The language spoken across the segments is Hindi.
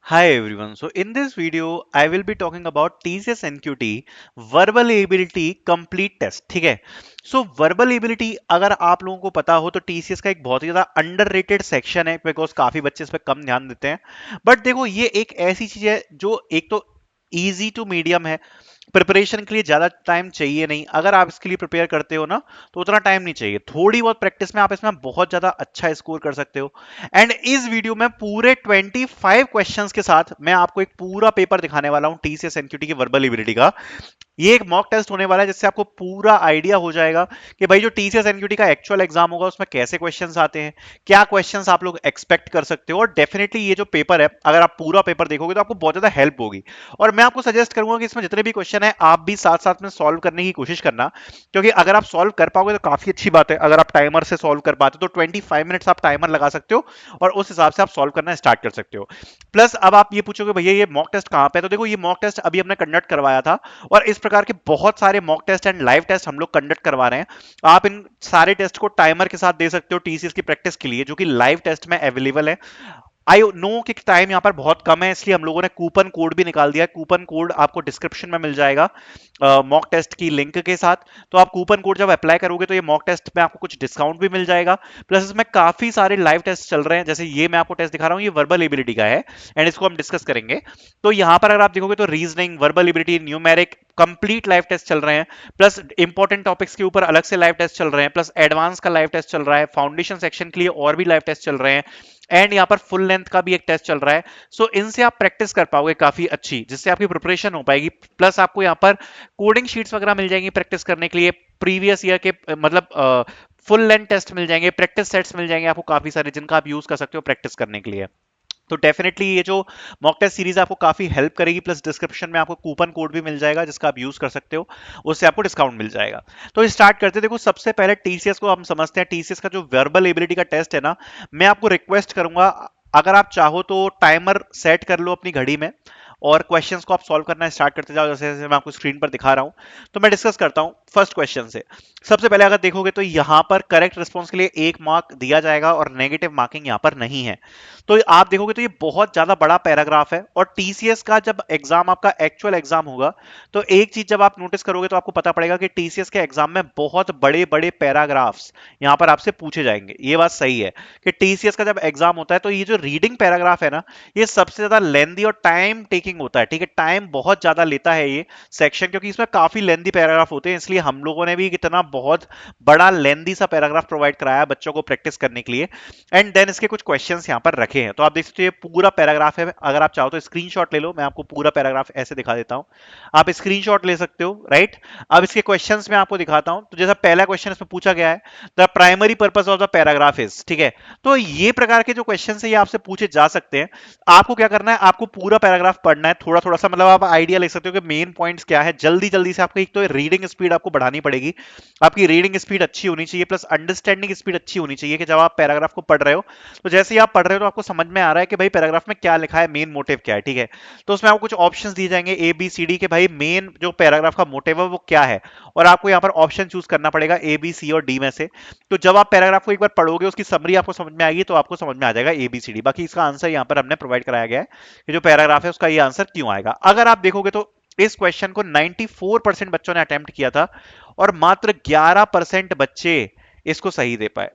Hi everyone. So in this video, I will be talking about TCS NQT Verbal Ability Complete Test. ठीक है. So Verbal Ability अगर आप लोगों को पता हो तो TCS का एक बहुत ही ज्यादा अंडररेटेड सेक्शन है बिकॉज काफी बच्चे इस पर कम ध्यान देते हैं. बट देखो ये एक ऐसी चीज है जो एक तो इजी टू मीडियम है. प्रिपरेशन के लिए ज्यादा टाइम चाहिए नहीं. अगर आप इसके लिए प्रिपेयर करते हो ना तो उतना टाइम नहीं चाहिए. थोड़ी बहुत प्रैक्टिस में आप इसमें बहुत ज्यादा अच्छा स्कोर कर सकते हो. एंड इस वीडियो में पूरे 25 क्वेश्चंस के साथ मैं आपको एक पूरा पेपर दिखाने वाला हूं टीसीएस एनक्यूटी की वर्बल एबिलिटी का. ये एक मॉक टेस्ट होने वाला है जिससे आपको पूरा आइडिया हो जाएगा कि भाई जो टीसीएस एनक्यूटी का एक्चुअल एग्जाम होगा उसमें कैसे क्वेश्चंस आते हैं, क्या क्वेश्चंस आप लोग एक्सपेक्ट कर सकते हो. और डेफिनेटली ये जो पेपर है अगर आप पूरा पेपर देखोगे तो आपको बहुत ज्यादा हेल्प होगी. और मैं आपको सजेस्ट करूंगा कि इसमें जितने भी क्वेश्चन है आप भी साथ साथ में सॉल्व करने की कोशिश करना. क्योंकि अगर आप सॉल्व कर पाओगे तो काफी अच्छी बात है. अगर आप टाइमर से सॉल्व कर पाते हो तो 25 मिनट्स आप टाइमर लगा सकते हो और उस हिसाब से आप सॉल्व करना स्टार्ट कर सकते हो. प्लस अब आप ये पूछोगे भैया ये मॉक टेस्ट कहां पे है, तो देखो ये मॉक टेस्ट अभी हमने कंडक्ट करवाया था. और इस प्रकार के बहुत सारे mock test and live test हम लोग कंडक्ट करवा रहे हैं. आप इन सारे टेस्ट को टाइमर के साथ दे सकते हो टीसीएस की प्रैक्टिस के लिए जो कि लाइव टेस्ट में अवेलेबल है. आई नो कि टाइम यहाँ पर बहुत कम है इसलिए हम लोगों ने कूपन कोड भी निकाल दिया है. कूपन कोड आपको डिस्क्रिप्शन में मिल जाएगा मॉक टेस्ट की लिंक के साथ. तो आप कूपन कोड जब अप्लाई करोगे तो ये मॉक टेस्ट में आपको कुछ डिस्काउंट भी मिल जाएगा. प्लस इसमें काफी सारे लाइव टेस्ट चल रहे हैं. जैसे ये मैं आपको टेस्ट दिखा रहा हूँ ये वर्बल एबिलिटी का है एंड इसको हम डिस्कस करेंगे. तो यहाँ पर अगर आप देखोगे तो reasoning, verbal ability, numeric complete live test चल रहे हैं. प्लस इंपॉर्टेंट टॉपिक्स के ऊपर अलग से लाइव टेस्ट चल रहे हैं. प्लस एडवांस का लाइव टेस्ट चल रहा है. फाउंडेशन सेक्शन के लिए और भी लाइव टेस्ट चल रहे हैं. एंड यहाँ पर फुल लेंथ का भी एक टेस्ट चल रहा है. सो इनसे आप प्रैक्टिस कर पाओगे काफी अच्छी जिससे आपकी प्रिपरेशन हो पाएगी. प्लस आपको यहाँ पर कोडिंग शीट्स वगैरह मिल जाएंगी प्रैक्टिस करने के लिए. प्रीवियस ईयर के मतलब फुल लेंथ टेस्ट मिल जाएंगे, प्रैक्टिस सेट्स मिल जाएंगे आपको काफी सारे जिनका आप यूज कर सकते हो प्रैक्टिस करने के लिए. तो डेफिनेटली ये जो मॉक टेस्ट सीरीज आपको काफी हेल्प करेगी. प्लस डिस्क्रिप्शन में आपको कूपन कोड भी मिल जाएगा जिसका आप यूज कर सकते हो. उससे आपको डिस्काउंट मिल जाएगा. तो स्टार्ट करते हैं. देखो सबसे पहले टीसीएस को हम समझते हैं. टीसीएस का जो वर्बल एबिलिटी का टेस्ट है ना, मैं आपको रिक्वेस्ट करूंगा अगर आप चाहो तो टाइमर सेट कर लो अपनी घड़ी में और क्वेश्चंस को आप सॉल्व करना स्टार्ट करते जाओ जैसे जैसे मैं आपको स्क्रीन पर दिखा रहा हूं. तो मैं डिस्कस करता हूं फर्स्ट क्वेश्चन से. सबसे पहले अगर देखोगे तो यहां पर करेक्ट रिस्पॉन्स के लिए 1 मार्क दिया जाएगा और नेगेटिव मार्किंग यहां पर नहीं है. तो आप देखोगे तो ये बहुत ज्यादा बड़ा पैराग्राफ है. और टीसीएस का जब एग्जाम आपका एक्चुअल एग्जाम होगा तो एक चीज जब आप नोटिस करोगे तो आपको पता पड़ेगा कि टीसीएस के एग्जाम में बहुत बड़े बड़े पैराग्राफ्स यहां पर आपसे पूछे जाएंगे. ये बात सही है कि टीसीएस का जब एग्जाम होता है तो ये जो रीडिंग पैराग्राफ है ना ये सबसे ज्यादा लेंदी और टाइम टेकिंग होता है. ठीक है, टाइम बहुत ज्यादा लेता है ये सेक्शन क्योंकि इसमें काफी लेंदी पैराग्राफ होते हैं. इसलिए हम लोगों ने भी इतना बहुत बड़ा लेंदी सा पैराग्राफ प्रोवाइड कराया है बच्चों को प्रैक्टिस करने के लिए. एंड देन इसके कुछ क्वेश्चंस यहाँ पर रखे हैं. तो आप देख सकते हो ये पूरा पैराग्राफ है. अगर आप चाहो तो स्क्रीनशॉट ले लो. मैं आपको पूरा पैराग्राफ ऐसे दिखा देता हूं. आप स्क्रीनशॉट ले सकते हो. राइट, अब इसके क्वेश्चंस मैं आपको दिखाता हूं. तो जैसा पहला क्वेश्चन इसमें पूछा गया है the primary purpose of the paragraph is. ठीक है, तो ये प्रकार के जो क्वेश्चन है ये आपसे पूछे जा सकते हैं. आपको क्या करना है, आपको पूरा पैराग्राफ पढ़ना है. थोड़ा थोड़ा सा मतलब आप आइडिया ले सकते हो कि मेन पॉइंट्स क्या है. जल्दी जल्दी से आपको एक तो रीडिंग स्पीड आपको बढ़ानी पड़ेगी. आपकी रीडिंग स्पीड अच्छी होनी चाहिए. प्लस अंडरस्टैंडिंग स्पीड अच्छी होनी चाहिए कि जब आप पैराग्राफ को पढ़ रहे हो तो जैसे ही आप पढ़ रहे हो तो आपको समझ में आ रहा है कि भाई पैराग्राफ में क्या लिखा है, मेन मोटिव क्या है. ठीक है, तो उसमें आपको कुछ ऑप्शंस दिए जाएंगे ए बी सी डी के भाई मेन जो पैराग्राफ का मोटिव है वो क्या है. और आपको यहाँ पर ऑप्शन चूज करना पड़ेगा ए बी सी और डी में से. तो जब आप पैराग्राफ को एक बार पढ़ोगे उसकी समरी आपको समझ में आएगी तो आपको समझ में आ जाएगा ए बी सी डी. बाकी इसका आंसर यहाँ पर हमने प्रोवाइड कराया गया है कि जो पैराग्राफ है उसका ये आंसर क्यों आएगा. अगर आप देखोगे तो इस क्वेश्चन को 94% बच्चों ने अटेम्प्ट किया था और मात्र 11% बच्चे इसको सही दे पाए.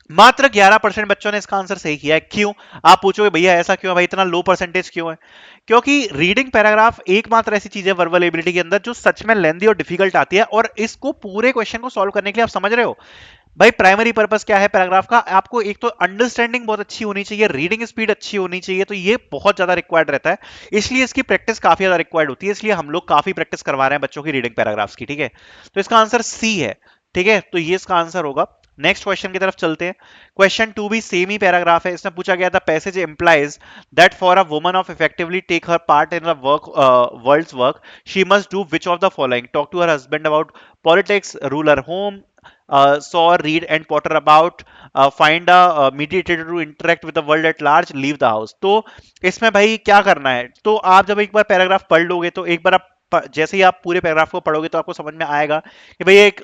मात्र 11% बच्चों ने इसका आंसर सही किया है. क्यों, आप पूछोगे भैया ऐसा क्यों है भाई, इतना लो परसेंटेज क्यों है. क्योंकि रीडिंग पैराग्राफ एकमात्र ऐसी चीज है वर्बल एबिलिटी के अंदर जो सच में लेंदी और डिफिकल्ट आती है. और इसको पूरे क्वेश्चन को सॉल्व करने के लिए आप समझ रहे हो भाई प्राइमरी पर्पस क्या है पैराग्राफ का. आपको एक तो अंडरस्टैंडिंग बहुत अच्छी होनी चाहिए, रीडिंग स्पीड अच्छी होनी चाहिए. तो ये बहुत ज्यादा रिक्वायर्ड रहता है. इसलिए इसकी प्रैक्टिस काफी ज्यादा रिक्वायर्ड होती है. इसलिए हम लोग काफी प्रैक्टिस करवा रहे हैं बच्चों की रीडिंग पैराग्राफ्स की. ठीक है, तो इसका आंसर सी है. ठीक है, तो ये इसका आंसर होगा. नेक्स्ट क्वेश्चन की तरफ चलते हैं. क्वेश्चन टू भी सेम ही पैराग्राफ है. इसमें पूछा गया था passage implies that for a woman of effectively take her part in the work worlds work she must do which of the following. Talk to her husband about politics, rule her home, saw, read and potter about, find a mediator to interact with the world at large, leave the house. तो इसमें भाई क्या करना है, तो आप जब एक बार पैराग्राफ पढ़ लोगे तो एक बार आप जैसे ही आप पूरे पैराग्राफ को पढ़ोगे तो आपको समझ में आएगा कि भाई एक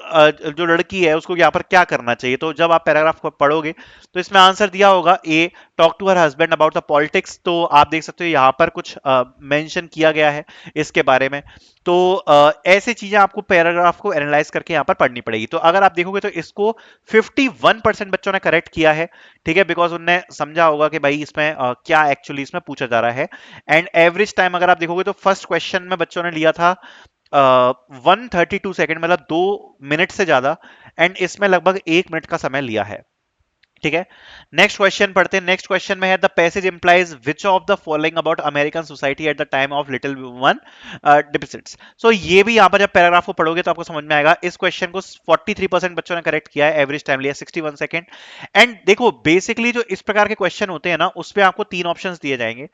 जो लड़की है उसको यहाँ पर क्या करना चाहिए। तो जब आप पैराग्राफ को पढ़ोगे तो इसमें आंसर दिया होगा A, talk to her husband about the politics. तो आप देख सकते हो यहाँ पर कुछ मेंशन किया गया है इसके बारे में। तो ऐसे चीजें आपको पैराग्राफ को एनालाइज करके यहाँ पर पढ़नी पड़ेगी। तो अगर आप देखोगे तो इसको 51% बच्चों ने करेक्ट किया है, ठीक है, बिकॉज उनने समझा होगा कि भाई इसमें क्या एक्चुअली इसमें पूछा जा रहा है। एंड एवरेज टाइम अगर आप देखोगे तो फर्स्ट क्वेश्चन में बच्चों ने लिया था 132 सेकेंड, मतलब 2 मिनट से ज्यादा। एंड इसमें लगभग 1 मिनट का समय लिया है, ठीक है। नेक्स्ट क्वेश्चन पढ़ते हैं। नेक्स्ट क्वेश्चन में है the passage implies which of the following about American society at the time of little one depicts. So ये भी यहां पर जब पैराग्राफ को पढ़ोगे तो आपको समझ में आएगा। इस क्वेश्चन को 43% बच्चों ने करेक्ट किया है, एवरेज टाइम लिया 61 सेकेंड। एंड देखो बेसिकली जो इस प्रकार के क्वेश्चन होते हैं ना उसपे आपको 3 ऑप्शंस दिए जाएंगे।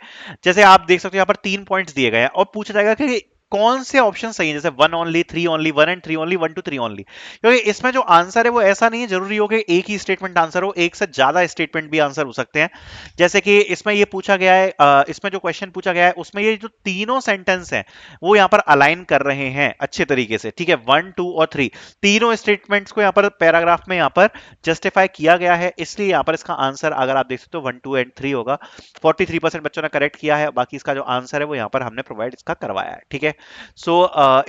जैसे आप देख सकते हो यहाँ पर 3 पॉइंट्स दिए गए हैं और पूछा जाएगा कि कौन से ऑप्शन सही है, जैसे one only, three only, one and three only, one two three only. क्योंकि इसमें जो आंसर है वो ऐसा नहीं है जरूरी हो कि एक ही स्टेटमेंट आंसर हो, एक से ज्यादा स्टेटमेंट भी आंसर हो सकते हैं। जैसे कि इसमें ये पूछा गया है, इसमें जो क्वेश्चन पूछा गया है उसमें ये जो तीनों सेंटेंस हैं वो यहाँ पर अलाइन कर रहे हैं अच्छे तरीके से, ठीक है। वन, टू और थ्री, तीनों स्टेटमेंट्स को यहाँ पर पैराग्राफ में यहाँ पर जस्टिफाई किया गया है, इसलिए यहाँ पर इसका आंसर अगर आप देख सकते हो 1, 2 एंड 3 होगा। 43% बच्चों ने करेक्ट किया है, बाकी इसका जो आंसर है वो यहाँ पर हमने प्रोवाइड इसका करवाया है, ठीक है। सो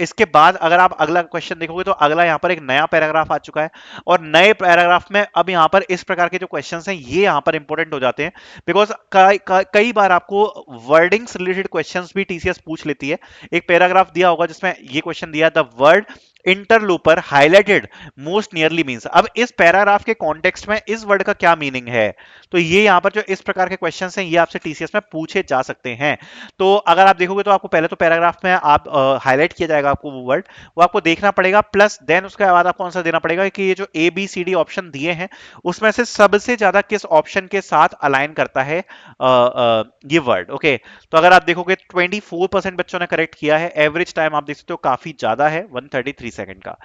इसके बाद अगर आप अगला क्वेश्चन देखोगे तो अगला यहाँ पर एक नया पैराग्राफ आ चुका है और नए पैराग्राफ में अब यहाँ पर इस प्रकार के जो क्वेश्चंस हैं ये यहाँ पर इंपॉर्टेंट हो जाते हैं, बिकॉज कई बार आपको वर्डिंग्स रिलेटेड क्वेश्चंस भी टीसीएस पूछ लेती है। एक पैराग्राफ दिया होगा जिसमें ये क्वेश्चन दिया, the word interloper highlighted most nearly means. अब इस पैराग्राफ के कॉन्टेक्स्ट में इस वर्ड का क्या मीनिंग है, तो ये यहां पर जो इस प्रकार के क्वेश्चंस हैं ये आपसे टीसीएस में पूछे जा सकते हैं। तो अगर आप देखोगे तो आपको पहले तो पैराग्राफ में आप हाईलाइट किया जाएगा आपको वो वर्ड, वो आपको देखना पड़ेगा, प्लस देन उसके बाद आपको आंसर देना पड़ेगा कि ये जो A B C D option दिए हैं उसमें से सबसे ज्यादा किस ऑप्शन के साथ अलाइन करता है ये वर्ड। ओके, तो अगर आप देखोगे 24% बच्चों ने करेक्ट किया है, एवरेज टाइम आप देख सकते हो काफी ज्यादा है 133 सेकंड का।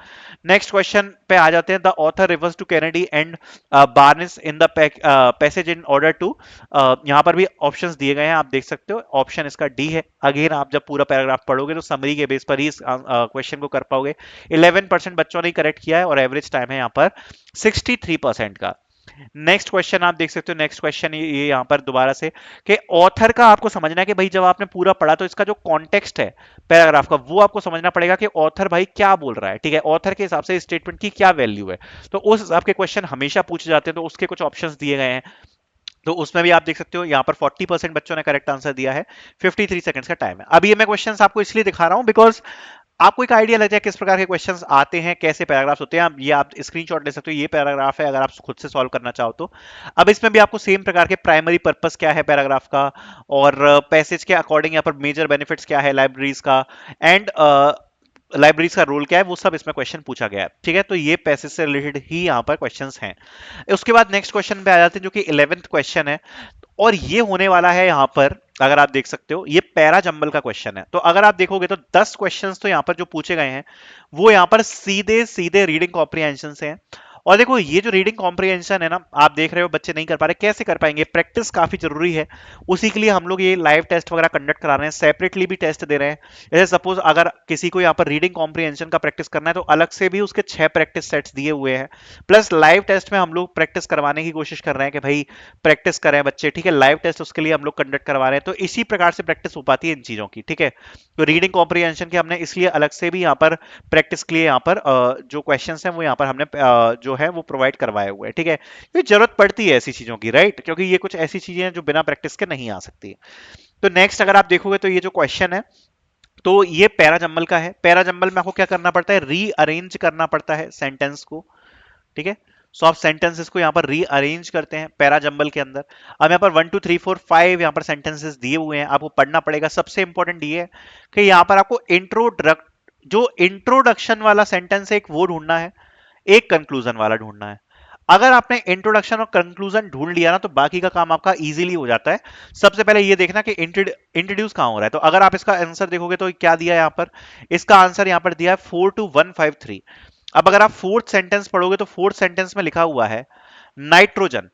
नेक्स्ट क्वेश्चन पे आ जाते हैं। The author refers to Kennedy and Barnes in the passage in order to, यहां पर भी ऑप्शंस दिए गए हैं, आप देख सकते हो ऑप्शन इसका डी है। अगेन आप जब पूरा पैराग्राफ पढ़ोगे तो समरी के बेस पर ही इस क्वेश्चन को कर पाओगे। 11% बच्चों ने करेक्ट किया है और एवरेज टाइम है यहाँ पर 63% का। नेक्स्ट क्वेश्चन आप देख सकते हो। नेक्स्ट क्वेश्चन ये यहां पर दोबारा से कि ऑथर का आपको समझना है कि भाई जब आपने पूरा पढ़ा तो इसका जो कॉन्टेक्स्ट है पैराग्राफ का वो आपको समझना पड़ेगा कि ऑथर भाई क्या बोल रहा है, ठीक है, ऑथर के हिसाब से स्टेटमेंट की क्या वैल्यू है। तो उस हिसाब के क्वेश्चन हमेशा पूछे जाते हैं, तो उसके कुछ ऑप्शंस दिए गए हैं। तो उसमें भी आप देख सकते हो यहाँ पर 40% बच्चों ने करेक्ट आंसर दिया है, 53 सेकंड्स का टाइम है। अब ये मैं क्वेश्चंस आपको इसलिए दिखा रहा हूं बिकॉज आपको एक आइडिया लग जाए किस प्रकार के क्वेश्चंस आते हैं, कैसे पैराग्राफ्स होते हैं। ये आप स्क्रीनशॉट ले सकते हो, ये पैराग्राफ है अगर आप खुद से सॉल्व करना चाहो तो। अब इसमें भी आपको सेम प्रकार के प्राइमरी पर्पस क्या है पैराग्राफ का, और पैसेज के अकॉर्डिंग यहाँ पर मेजर बेनिफिट्स क्या है लाइब्रेरीज का, एंड लाइब्रेरीज का रोल क्या है, वो सब इसमें क्वेश्चन पूछा गया है, ठीक है। तो ये पैसेज से रिलेटेड ही यहाँ पर क्वेश्चंस हैं। उसके बाद नेक्स्ट क्वेश्चन पे आ जाते हैं जो कि 11th क्वेश्चन है, और ये होने वाला है यहाँ पर अगर आप देख सकते हो ये पैरा जंबल का क्वेश्चन है। तो अगर आप देखोगे तो 10 क्वेश्चंस तो यहाँ पर जो पूछे गए हैं वो यहाँ पर सीधे सीधे रीडिंग कॉम्प्रिहेंशन से हैं। और देखो ये जो रीडिंग कॉम्प्रिहेंशन है ना, आप देख रहे हो बच्चे नहीं कर पा रहे, कैसे कर पाएंगे, प्रैक्टिस काफी जरूरी है। उसी के लिए हम लोग ये लाइव टेस्ट वगैरह कंडक्ट करा रहे हैं, सेपरेटली भी टेस्ट दे रहे हैं। जैसे सपोज अगर किसी को यहाँ पर रीडिंग कॉम्प्रिहेंशन का प्रैक्टिस करना है तो अलग से भी उसके 6 प्रैक्टिस सेट्स दिए हुए हैं, प्लस लाइव टेस्ट में हम लोग प्रैक्टिस करवाने की कोशिश कर रहे हैं कि भाई प्रैक्टिस करें बच्चे, ठीक है। लाइव टेस्ट उसके लिए हम लोग कंडक्ट करवा रहे हैं, तो इसी प्रकार से प्रैक्टिस हो पाती है इन चीजों की, ठीक है। तो रीडिंग कॉम्प्रिहेंशन की हमने इसलिए अलग से भी यहाँ पर प्रैक्टिस के लिए यहाँ पर जो क्वेश्चंस हैं वो यहाँ पर हमने जो है वो प्रोवाइड करवाए हुए हैं, ठीक है। ये जरूरत पड़ती है ऐसी चीजों की, राइट, क्योंकि ये कुछ ऐसी चीजें हैं जो बिना प्रैक्टिस के नहीं आ सकती। तो नेक्स्ट अगर आप देखोगे तो ये जो क्वेश्चन है तो ये पैरा जंबल का है। पैरा जंबल में आपको क्या करना पड़ता है, रीअरेंज करना पड़ता है सेंटेंस को, ठीक है। सो आप सेंटेंसेस को यहाँ पर रीअरेंज करते हैं पैरा जंबल के अंदर। अब यहाँ पर 1, 2, 3, 4, 5 यहाँ पर सेंटेंसेस दिए हुए हैं, आपको पढ़ना पड़ेगा। सबसे इंपॉर्टेंट ये है कि यहाँ पर आपको जो इंट्रोडक्शन वाला सेंटेंस है एक वो ढूंढना है, एक कंक्लूजन वाला ढूंढना है। अगर आपने इंट्रोडक्शन और कंक्लूजन ढूंढ लिया ना तो बाकी का काम आपका इजीली हो जाता है। सबसे पहले ये देखना कि इंट्रोड्यूस कहां हो रहा है। तो अगर आप इसका आंसर देखोगे तो क्या दिया है यहाँ पर, इसका आंसर यहाँ पर दिया है 42153। अब अगर आप फोर्थ सेंटेंस पढ़ोगे तो फोर्थ सेंटेंस में लिखा हुआ है nitrogen,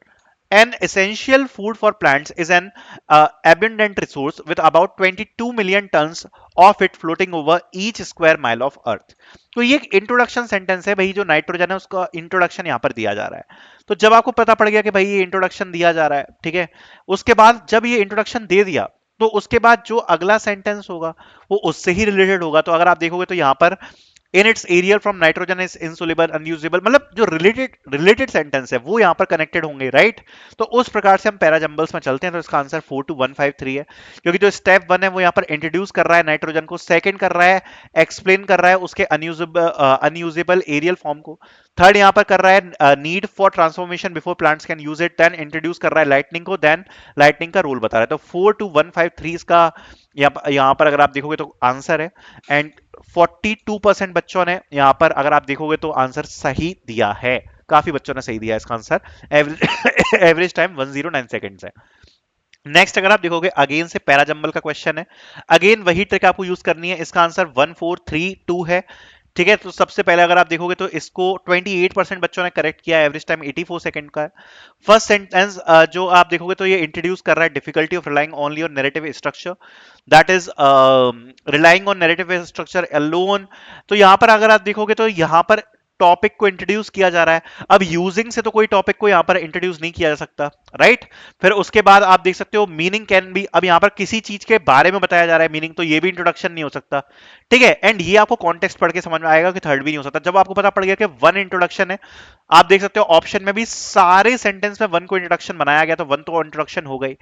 An essential food for plants is an abundant resource with about 22 million tons of it floating over each square mile of earth. तो ये एक इंट्रोडक्शन सेंटेंस है भाई, जो नाइट्रोजन है उसका इंट्रोडक्शन यहाँ पर दिया जा रहा है। तो जब आपको पता पड़ गया कि भाई ये इंट्रोडक्शन दिया जा रहा है, ठीक है, उसके बाद जब ये इंट्रोडक्शन दे दिया तो उसके बाद जो अगला सेंटेंस होगा वो उससे ही रिलेटेड होगा। तो अगर आप देखोगे तो यहाँ पर in its aerial from nitrogen is insoluble unusable, मतलब जो रिलेटेड सेंटेंस है वो यहाँ पर कनेक्टेड होंगे, राइट। तो उस प्रकार से हम पैराजंबल्स में चलते हैं। तो इसका आंसर 42153 है, क्योंकि जो स्टेप 1 है वो यहाँ पर इंट्रोड्यूस कर रहा है नाइट्रोजन को, सेकंड कर रहा है एक्सप्लेन कर रहा है उसके अनयूजेबल एरियल फॉर्म को, थर्ड यहाँ पर कर रहा है need for transformation before plants can use it, then introduce कर रहा है लाइटनिंग को, देन लाइटनिंग का रोल बता रहा है। तो 42153 इसका यहाँ पर अगर आप देखोगे तो आंसर है। एंड 42% बच्चों ने यहाँ पर अगर आप देखोगे तो आंसर सही दिया है, काफी बच्चों ने सही दिया है इसका answer. Average average time 109 seconds है। नेक्स्ट अगर आप देखोगे अगेन से पैराजंबल का क्वेश्चन है, अगेन वही ट्रिक आपको यूज करनी है। इसका आंसर 1432 है, ठीक है। तो सबसे पहले अगर आप देखोगे तो इसको 28% बच्चों ने करेक्ट किया, एवरेज टाइम 84 सेकंड का है। फर्स्ट सेंटेंस जो आप देखोगे तो ये इंट्रोड्यूस कर रहा है difficulty of relying only on narrative structure, that is relying on narrative structure alone. तो यहां पर अगर आप देखोगे तो यहां पर टॉपिक को इंट्रोड्यूस किया जा रहा है। अब यूजिंग से तो कोई टॉपिक को यहां पर इंट्रोड्यूस नहीं किया जा सकता, राइट। फिर उसके बाद आप देख सकते हो मीनिंग कैन बी, अब यहां पर किसी चीज के बारे में बताया जा रहा है मीनिंग, तो ये भी इंट्रोडक्शन नहीं हो सकता, ठीक है। एंड ये आपको कॉन्टेक्स्ट पढ़ के समझ में आएगा कि थर्ड भी नहीं हो सकता। जब आपको पता पड़ गया कि वन इंट्रोडक्शन है, आप देख सकते हो ऑप्शन में भी सारे सेंटेंस में वन को इंट्रोडक्शन बनाया गया, तो वन तो इंट्रोडक्शन हो गई।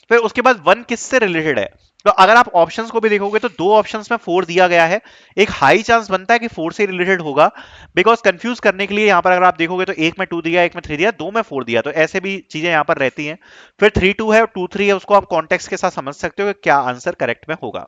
फिर उसके बाद वन किससे रिलेटेड है, तो अगर आप ऑप्शंस को भी देखोगे तो दो ऑप्शंस में फोर दिया गया है, एक हाई चांस बनता है कि फोर से रिलेटेड होगा, बिकॉज कंफ्यूज करने के लिए यहां पर अगर आप देखोगे तो एक में टू दिया, एक में थ्री दिया, दो में फोर दिया, तो ऐसे भी चीजें यहां पर रहती हैं। फिर 3 2 है और 2 3 है, उसको आप कॉन्टेक्स्ट के साथ समझ सकते हो कि क्या आंसर करेक्ट में होगा।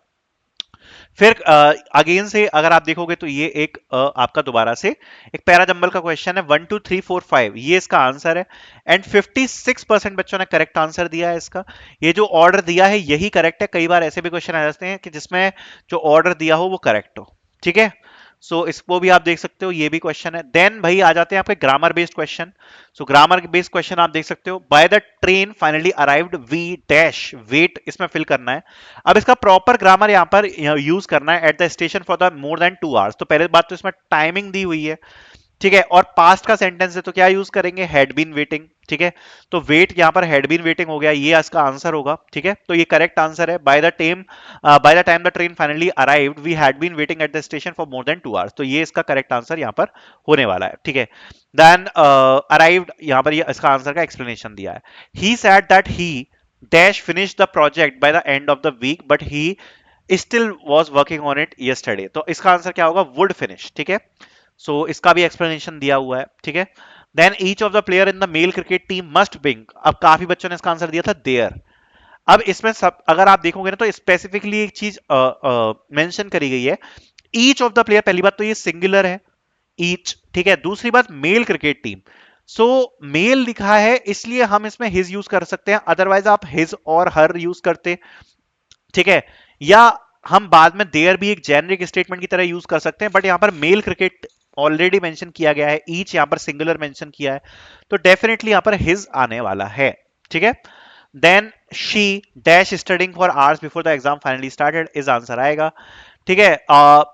फिर अगेन से अगर आप देखोगे तो ये एक आपका दोबारा से एक पैराजंबल का क्वेश्चन है, 1 2 3 4 5 ये इसका आंसर है। एंड 56% बच्चों ने करेक्ट आंसर दिया है इसका। ये जो ऑर्डर दिया है यही करेक्ट है, कई बार ऐसे भी क्वेश्चन आ जाते हैं कि जिसमें जो ऑर्डर दिया हो वो करेक्ट हो, ठीक है। सो इसको भी आप देख सकते हो, ये भी क्वेश्चन है। देन भाई आ जाते हैं आपके grammar based question. So grammar based question आप देख सकते हो, by the train finally arrived we dash, wait इसमें फिल करना है। अब इसका प्रॉपर ग्रामर यहाँ पर यूज करना है, eight the station for the more than 2 hours. तो पहले बात तो इसमें टाइमिंग दी हुई है, ठीक है। और पास्ट का सेंटेंस है तो क्या यूज करेंगे, हैड बीन वेटिंग, ठीक है। तो वेट यहाँ पर हैड बीन वेटिंग हो गया, ये इसका आंसर होगा, ठीक है। तो ये करेक्ट आंसर है। By the time the train finally arrived we had been waiting at the station for more than 2 hours. तो ये इसका करेक्ट आंसर यहाँ पर होने वाला है, ठीक है। देन अराइव्ड यहाँ पर ये इसका आंसर का एक्सप्लेनेशन दिया है। He said that he dash finish the project by the end of the week but he still was working on it yesterday. तो इसका आंसर क्या होगा, वुड फिनिश, ठीक है। सो इसका भी एक्सप्लेनेशन दिया हुआ है, ठीक है। Then each of the player in the male cricket team must being, अब काफी बच्चों ने इसका आंसर दिया था देयर। अब इसमें सब अगर आप देखोगे ना तो स्पेसिफिकली एक चीज मेंशन करी गई है, ईच ऑफ द प्लेयर। पहली बात तो ये सिंगुलर है, ईच, ठीक है। दूसरी बात मेल क्रिकेट टीम, सो मेल लिखा है इसलिए हम इसमें हिज यूज कर सकते हैं, अदरवाइज आप हिज और हर यूज करते, ठीक है। या हम बाद में देयर भी एक जेनरिक स्टेटमेंट की तरह यूज कर सकते हैं, बट यहां पर मेल क्रिकेट ऑलरेडी मेंशन किया गया है, ईच यहां पर सिंगुलर मेंशन किया है, तो डेफिनेटली यहां पर हिज आने वाला है, ठीक है। Then she dash studying for hours before the exam finally started, इस आंसर आएगा, ठीक है।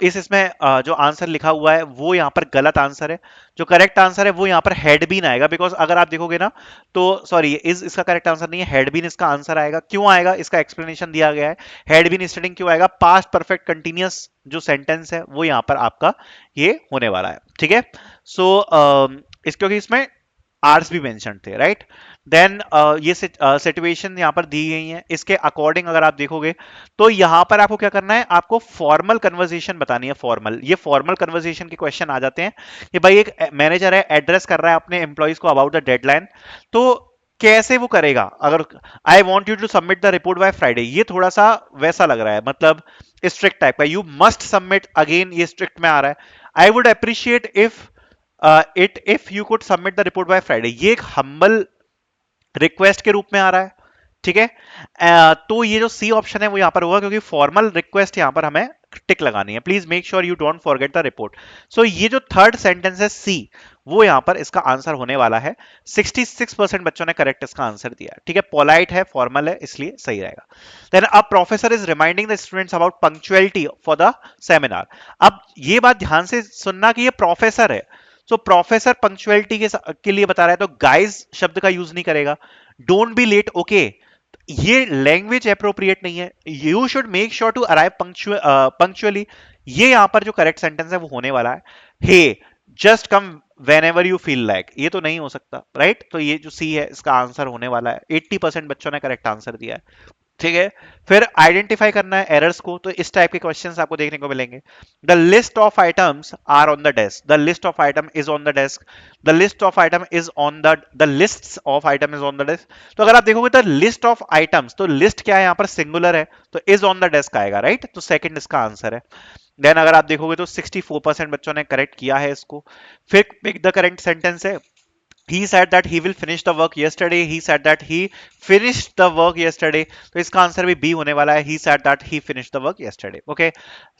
इसमें जो आंसर लिखा हुआ है वो यहाँ पर गलत आंसर है। जो करेक्ट आंसर है वो यहाँ पर हैड बीन आएगा, बिकॉज अगर आप देखोगे ना तो सॉरी इज इसका करेक्ट आंसर नहीं है, हैड बीन इसका आंसर आएगा। क्यों आएगा, इसका एक्सप्लेनेशन दिया गया है। हैड बीन स्टडिंग क्यों आएगा, पास्ट परफेक्ट कंटिन्यूअस जो सेंटेंस है वो यहाँ पर आपका ये होने वाला है, ठीक है। सो इस क्योंकि इसमें आर्स भी मेंशन थे, राइट। देन ये सिचुएशन यहाँ पर दी गई है, इसके अकॉर्डिंग अगर आप देखोगे तो यहाँ पर आपको क्या करना है, आपको फॉर्मल कन्वर्सेशन बतानी है। फॉर्मल, ये फॉर्मल कन्वर्सेशन के क्वेश्चन आ जाते हैं कि भाई एक मैनेजर है, एड्रेस कर रहा है अपने एम्प्लॉइज को अबाउट द डेडलाइन, तो कैसे वो करेगा। अगर I want you to submit the report by Friday, ये थोड़ा सा वैसा लग रहा है, मतलब स्ट्रिक्ट टाइप का, यू मस्ट सबमिट, अगेन ये स्ट्रिक्ट में आ रहा है। I would appreciate if you could submit the report by Friday, ये एक हम्बल रिक्वेस्ट के रूप में आ रहा है, ठीक है। तो ये जो सी ऑप्शन है वो यहां पर होगा, क्योंकि फॉर्मल रिक्वेस्ट यहां पर हमें टिक लगानी है, please make sure you don't forget the report. So ये जो थर्ड सेंटेंस है सी, वो यहां पर इसका आंसर होने वाला है। 66% बच्चों ने करेक्ट इसका आंसर दिया, ठीक है, पोलाइट है, फॉर्मल है, इसलिए सही रहेगा। Then a professor is reminding the students about punctuality for the seminar. अब ये बात ध्यान से सुनना कि ये प्रोफेसर है, तो प्रोफेसर पंक्चुअलिटी के लिए बता रहा है, तो गाइज शब्द का यूज नहीं करेगा, डोंट बी लेट, ओके, ये लैंग्वेज अप्रोप्रिएट नहीं है, you should make sure to arrive punctually, ये यहां पर जो करेक्ट सेंटेंस है वो होने वाला है। Hey just come whenever you feel like, ये तो नहीं हो सकता, राइट? तो ये जो सी है इसका आंसर होने वाला है। 80% बच्चों ने करेक्ट आंसर दिया है, ठीक है। फिर आइडेंटिफाई करना है एरर्स को, तो इस टाइप के क्वेश्चंस आपको देखने को मिलेंगे। The list of items are on the desk, the list of item is on the desk, the list of item is on the list of item is on the desk. तो अगर आप देखोगे द लिस्ट ऑफ आइटम्स, तो लिस्ट क्या है यहाँ पर, सिंगुलर है, तो इज ऑन द डेस्क आएगा, राइट? तो सेकंड इसका आंसर है। देन अगर आप देखोगे तो 64% बच्चों ने करेक्ट किया है इसको। फिर पिक द करेक्ट सेंटेंस है, he said that he will finish the work yesterday, he said that he finished the work yesterday, तो इसका आंसर भी बी होने वाला है, he said that he finished the work yesterday, okay।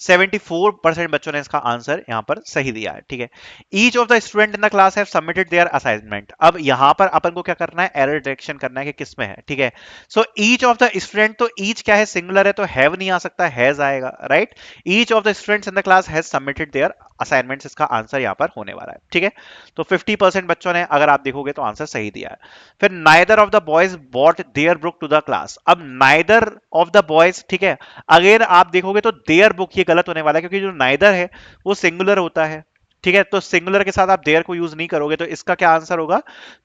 74% बच्चों ने इसका आंसर यहां पर सही दिया है, ठीक है। each of the student in the class have submitted their assignment, अब यहां पर अपन को क्या करना है, एरर डिटेक्शन करना है कि किस में है, ठीक है। so each of the student, तो each क्या है, सिंगुलर है, तो have नहीं आ सकता, has आएगा, right? each of the students in the class has submitted their assignments, इसका आंसर यहां पर होने वाला है, ठीक है। तो 50% बच्चों ने, अगर आप देखोगे तो आंसर सही दिया है। फिर neither of the boys bought their book to the class, अब नाइदर ऑफ द बॉयज, ठीक है, अगेन आप देखोगे तो देयर बुक, ये गलत होने वाला है, क्योंकि जो नाइदर है वो सिंगुलर होता है, ठीक है, तो सिंगुलर के साथ आप देयर को यूज नहीं करोगे, तो इसका क्या आंसर होगा,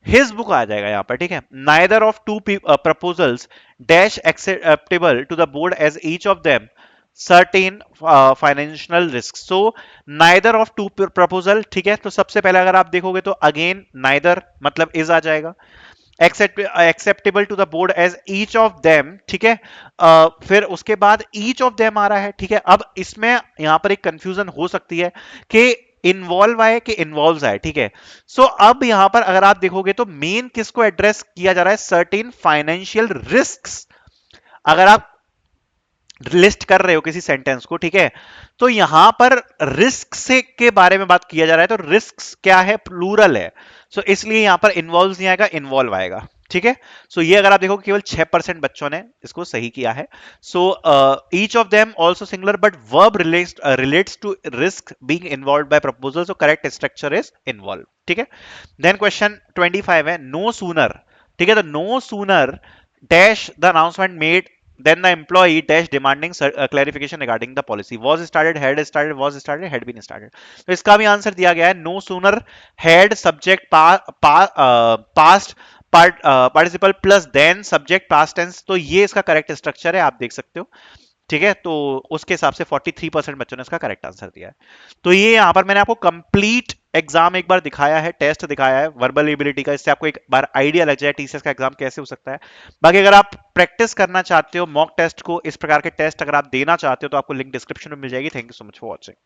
हिज बुक आ जाएगा यहां पर, ठीक है। Neither of two proposals dash acceptable to the board as each of them certain financial risk, so neither of two proposal, ठीक है। तो सबसे पहले अगर आप देखोगे तो अगेन नाइदर मतलब इज आ जाएगा, acceptable to the board as each of them, ठीक है। फिर उसके बाद ईच ऑफ देम आ रहा है, ठीक है। अब इसमें यहां पर एक कंफ्यूजन हो सकती है कि इन्वॉल्व आए कि इन्वॉल्व आए, ठीक है। सो अब यहां पर अगर आप देखोगे तो मेन किसको एड्रेस किया जा रहा है, सर्टेन फाइनेंशियल रिस्क्स, अगर आप लिस्ट कर रहे हो किसी सेंटेंस को, ठीक है, तो यहां पर रिस्क से के बारे में बात किया जा रहा है, तो रिस्क क्या है, प्लूरल है, सो इसलिए यहां पर इन्वॉल्व नहीं आएगा, इन्वॉल्व आएगा, ठीक है। सो ये अगर आप देखो केवल 6% बच्चों ने इसको सही किया है। So each of them also singular but verb relates to risk being involved by proposal, so correct structure is involve, ठीक है। देन क्वेश्चन 25 है, नो सूनर, ठीक है, तो no sooner dash the announcement made then the employee dash demanding clarification regarding the policy was started, had started, was started, had been started, तो इसका भी आंसर दिया गया है, no sooner had subject past participle plus then subject past tense, तो ये इसका करेक्ट स्ट्रक्चर है, आप देख सकते हो, ठीक है। तो उसके हिसाब से 43% बच्चों ने इसका करेक्ट आंसर दिया है। तो ये यहां पर मैंने आपको कंप्लीट एग्जाम एक बार दिखाया है, टेस्ट दिखाया है वर्बल एबिलिटी का, इससे आपको एक बार आइडिया लग जाए टीसीएस का एग्जाम कैसे हो सकता है। बाकी अगर आप प्रैक्टिस करना चाहते हो मॉक टेस्ट को, इस प्रकार के टेस्ट अगर आप देना चाहते हो, तो आपको लिंक डिस्क्रिप्शन में मिल जाएगी। Thank you so much for watching.